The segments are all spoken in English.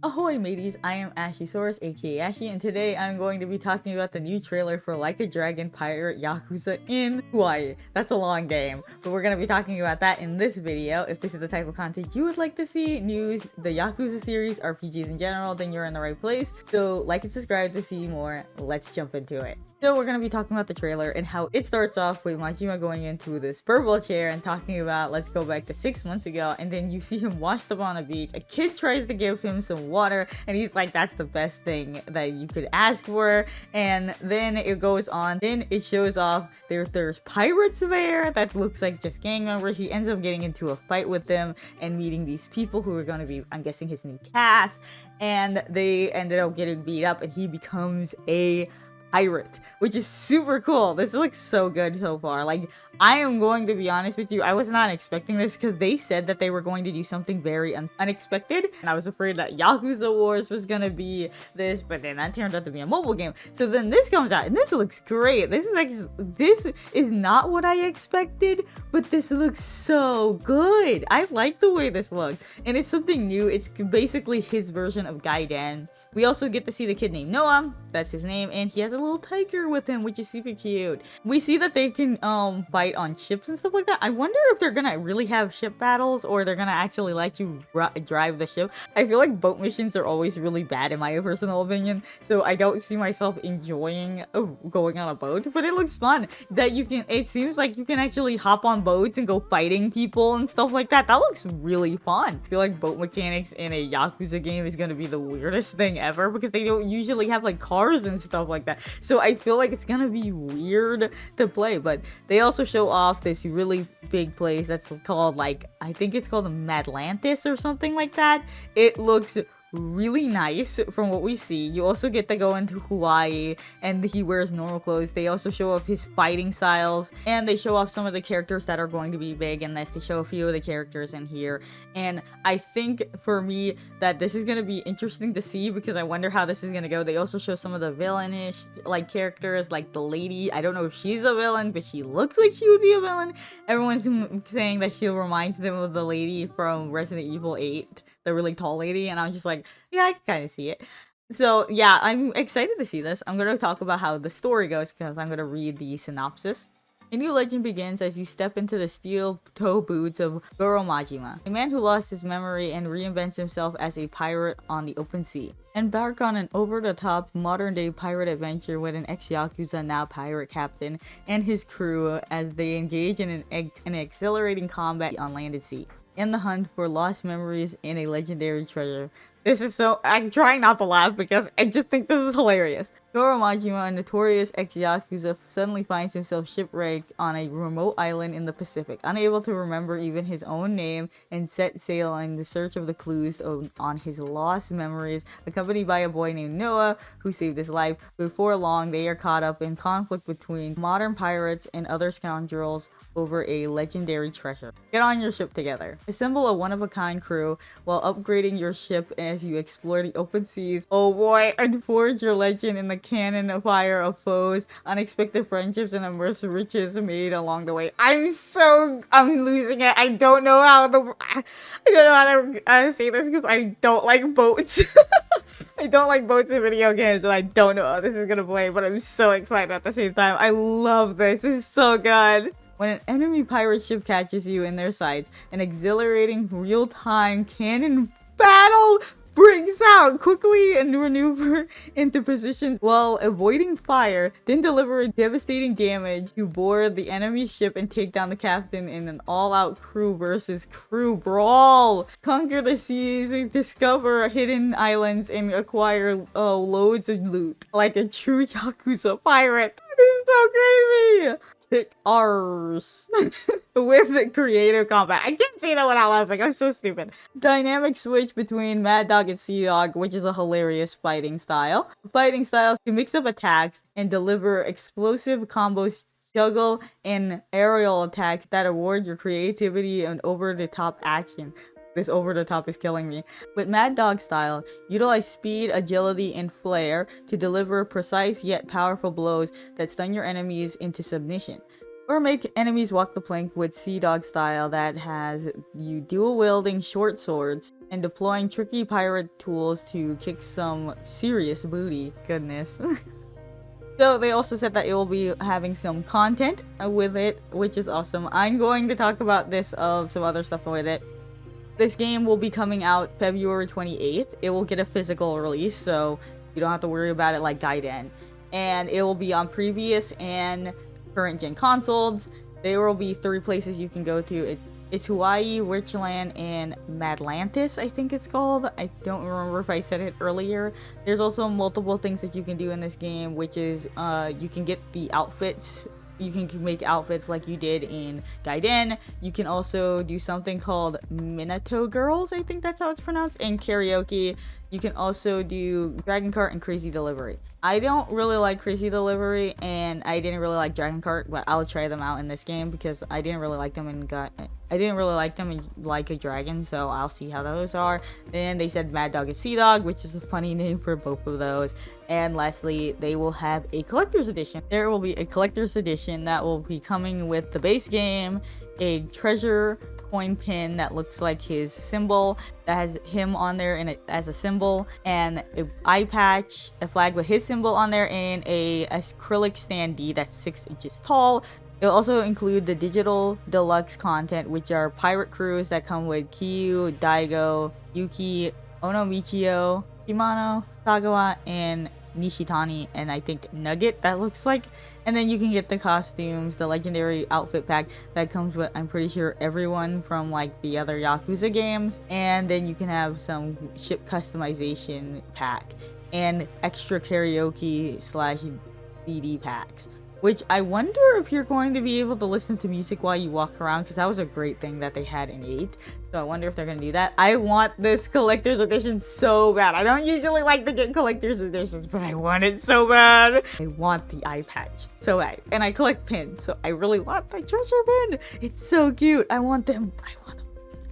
Ahoy mateys, I am Ashysaurus aka Ashy, and today I'm going to be talking about the new trailer for Like a Dragon Pirate Yakuza in Hawaii. That's a long game, but we're going to be talking about that in this video. If this is the type of content you would like to see, news, the Yakuza series, RPGs in general, then you're in the right place. So like and subscribe to see more. Let's jump into it. So we're going to be talking about the trailer and how it starts off with Majima going into this purple chair and talking about let's go back to 6 months ago, and then you see him washed up on a beach. A kid tries to give him some water and he's like, that's the best thing that you could ask for. And then it goes on, then it shows off there's pirates there that looks like just gang members. He ends up getting into a fight with them and meeting these people who are going to be, I'm guessing, his new cast, and they ended up getting beat up and he becomes a pirate, which is super cool. This looks so good so far. Like, I am going to be honest with you, I was not expecting this because they said that they were going to do something very unexpected, and I was afraid that Yakuza Wars was gonna be this, but then that turned out to be a mobile game. So then this comes out and this looks great. This is not what I expected, but this looks so good. I like the way this looks, and it's something new. It's basically his version of Gaiden. We also get to see the kid named Noah, that's his name, and he has a little tiger with him, which is super cute. We see that they can fight on ships and stuff like that. I wonder if they're gonna really have ship battles or they're gonna actually let you drive the ship. I feel like boat missions are always really bad in my personal opinion, so I don't see myself enjoying going on a boat, but it looks fun that you can, it seems like you can actually hop on boats and go fighting people and stuff like that. That looks really fun. I feel like boat mechanics in a Yakuza game is gonna be the weirdest thing ever because they don't usually have like cars and stuff like that. So I feel like it's gonna be weird to play, but they also show off this really big place that's called, like, I think it's called Madlantis or something like that. It looks really nice from what we see. You also get to go into Hawaii and he wears normal clothes. They also show off his fighting styles and they show off some of the characters that are going to be big in this. They show a few of the characters in here, and I think for me that this is going to be interesting to see because I wonder how this is going to go. They also show some of the villainish like characters, like the lady. I don't know if she's a villain, but she looks like she would be a villain. Everyone's saying that she reminds them of the lady from Resident Evil 8, the really tall lady, and I'm just like, yeah, I can kind of see it. So yeah, I'm excited to see this. I'm going to talk about how the story goes because I'm going to read the synopsis. A new legend begins as you step into the steel-toe boots of Goro Majima, a man who lost his memory and reinvents himself as a pirate on the open sea. Embark on an over-the-top modern-day pirate adventure with an ex-Yakuza, now pirate captain, and his crew as they engage in an exhilarating combat on land and sea, in the hunt for lost memories and a legendary treasure. This is so... I'm trying not to laugh because I just think this is hilarious. Goro Majima, a notorious ex-Yakuza, suddenly finds himself shipwrecked on a remote island in the Pacific, unable to remember even his own name, and set sail in the search of the clues on his lost memories, accompanied by a boy named Noah, who saved his life. Before long, they are caught up in conflict between modern pirates and other scoundrels over a legendary treasure. Get on your ship together. Assemble a one-of-a-kind crew while upgrading your ship as you explore the open seas. Oh boy, and forge your legend in the cannon of fire of foes, unexpected friendships, and immersive riches made along the way. I'm losing it. I don't know how to say this because I don't like boats. I don't like boats in video games, and I don't know how this is gonna play, but I'm so excited at the same time. I love this. This is so good. When an enemy pirate ship catches you in their sights, an exhilarating real-time cannon battle breaks out. Quickly and maneuver into positions while avoiding fire, then deliver devastating damage to board the enemy ship and take down the captain in an all-out crew versus crew brawl. Conquer the seas, discover hidden islands, and acquire loads of loot like a true Yakuza pirate. This is so crazy. Pick ours with creative combat. I can't say that without laughing. I'm so stupid. Dynamic switch between Mad Dog and Sea Dog, which is a hilarious fighting style. Fighting styles can mix up attacks and deliver explosive combos, juggle, and aerial attacks that award your creativity and over-the-top action. This over the top is killing me. With Mad Dog style, utilize speed, agility, and flair to deliver precise yet powerful blows that stun your enemies into submission. or make enemies walk the plank with Sea Dog style that has you dual wielding short swords and deploying tricky pirate tools to kick some serious booty. Goodness. So they also said that it will be having some content with it, which is awesome. I'm going to talk about this of some other stuff with it. This game will be coming out February 28th. It will get a physical release, so you don't have to worry about it like Gaiden. And it will be on previous and current gen consoles. There will be 3 places you can go to. It's Hawaii, Richland, and Madlantis, I think it's called. I don't remember if I said it earlier. There's also multiple things that you can do in this game, which is you can get the outfits. You can make outfits like you did in Gaiden. You can also do something called Minato Girls, I think that's how it's pronounced, and karaoke. You can also do Dragon Cart and Crazy Delivery. I don't really like Crazy Delivery, and I didn't really like Dragon Cart, but I'll try them out in this game because I didn't really like them in Like a Dragon, so I'll see how those are. Then they said Mad Dog and Sea Dog, which is a funny name for both of those. And lastly, they will have a collector's edition. There will be a collector's edition that will be coming with the base game, a treasure coin pin that looks like his symbol that has him on there and as a symbol, and an eye patch, a flag with his symbol on there, and a acrylic standee that's 6 inches tall. It'll also include the digital deluxe content, which are pirate crews that come with Kiryu, Daigo, Yuki, Onomichio, Shimano, Sagawa, and Nishitani, and I think Nugget that looks like. And then you can get the costumes, the legendary outfit pack that comes with, I'm pretty sure, everyone from like the other Yakuza games. And then you can have some ship customization pack and extra karaoke slash CD packs, which I wonder if you're going to be able to listen to music while you walk around, because that was a great thing that they had in 8. So I wonder if they're going to do that. I want this collector's edition so bad. I don't usually like to get collector's editions, but I want it so bad. I want the eye patch so bad. And I collect pins, so I really want the treasure pin. It's so cute. I want them.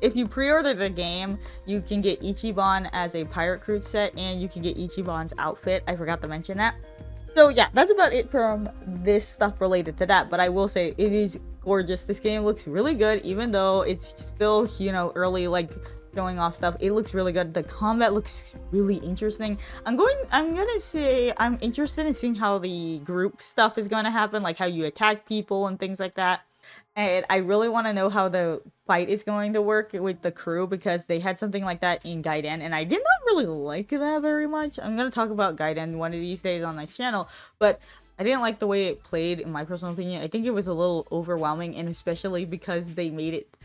If you pre-order the game, you can get Ichiban as a pirate crew set, and you can get Ichiban's outfit. I forgot to mention that. So yeah, that's about it from this stuff related to that, but I will say it is gorgeous. This game looks really good, even though it's still, you know, early, like showing off stuff. It looks really good. The combat looks really interesting. I'm gonna say I'm interested in seeing how the group stuff is gonna happen, like how you attack people and things like that. And I really want to know how the fight is going to work with the crew, because they had something like that in Gaiden, and I did not really like that very much. I'm going to talk about Gaiden one of these days on this channel, but I didn't like the way it played, in my personal opinion. I think it was a little overwhelming, and especially because they made it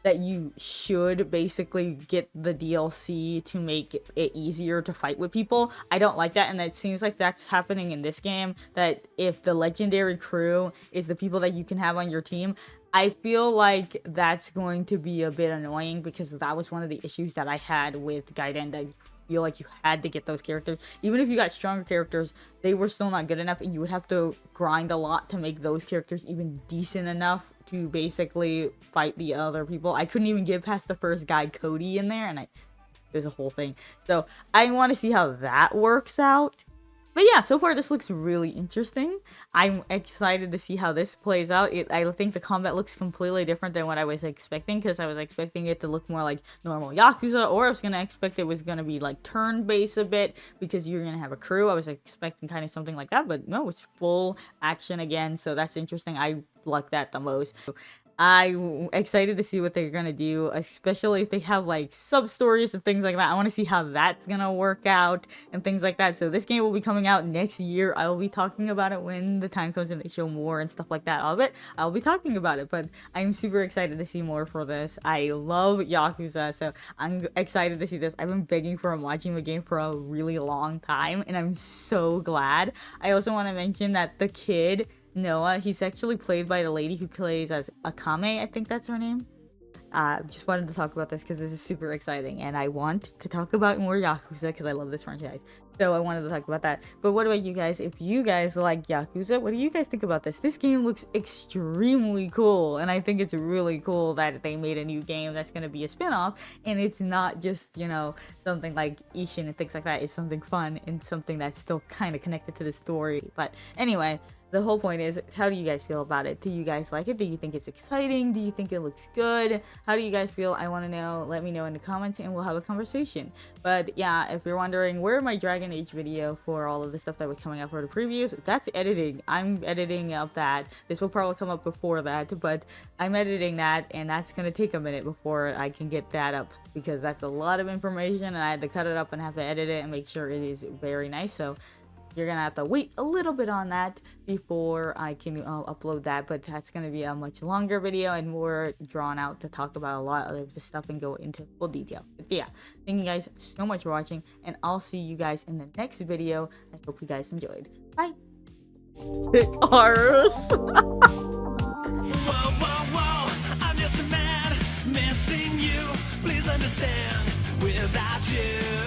that you should basically get the DLC to make it easier to fight with people. I don't like that, and it seems like that's happening in this game, that if the legendary crew is the people that you can have on your team, I feel like that's going to be a bit annoying, because that was one of the issues that I had with Gaiden, that you feel like you had to get those characters. Even if you got stronger characters, they were still not good enough, and you would have to grind a lot to make those characters even decent enough to basically fight the other people. I couldn't even get past the first guy, Cody, in there, and there's a whole thing. So I want to see how that works out. But yeah, so far this looks really interesting. I'm excited to see how this plays out. I think the combat looks completely different than what I was expecting, because I was expecting it to look more like normal Yakuza, or I was going to expect it was going to be like turn-based a bit, because you're going to have a crew. I was expecting kind of something like that, but no, it's full action again, so that's interesting. I like that the most. I'm excited to see what they're gonna do, especially if they have like sub-stories and things like that. I want to see how that's gonna work out and things like that. So this game will be coming out next year. I will be talking about it when the time comes and they show more and stuff like that of it. I'll be talking about it, but I'm super excited to see more for this. I love Yakuza, so I'm excited to see this. I've been begging for a majima game for a really long time, and I'm so glad. I also want to mention that the kid, Noah, he's actually played by the lady who plays as Akame, I think that's her name. Just wanted to talk about this because this is super exciting, and I want to talk about more Yakuza because I love this franchise. So I wanted to talk about that. But what about you guys? If you guys like Yakuza, what do you guys think about this? This game looks extremely cool, and I think it's really cool that they made a new game that's going to be a spin-off, and it's not just, you know, something like Ishin and things like that. It's something fun and something that's still kind of connected to the story. But anyway, the whole point is, how do you guys feel about it? Do you guys like it? Do you think it's exciting? Do you think it looks good? How do you guys feel? I want to know. Let me know in the comments and we'll have a conversation. But yeah, if you're wondering where my Dragon Age video for all of the stuff that was coming out for the previews, that's editing. I'm editing up that. This will probably come up before that, but I'm editing that, and that's gonna take a minute before I can get that up, because that's a lot of information and I had to cut it up and have to edit it and make sure it is very nice. So you're gonna have to wait a little bit on that before I can upload that, but that's gonna be a much longer video and more drawn out to talk about a lot of the stuff and go into full detail. But yeah, thank you guys so much for watching, and I'll see you guys in the next video. I hope you guys enjoyed. Bye. Arse. I'm just a man missing you. Please understand, without you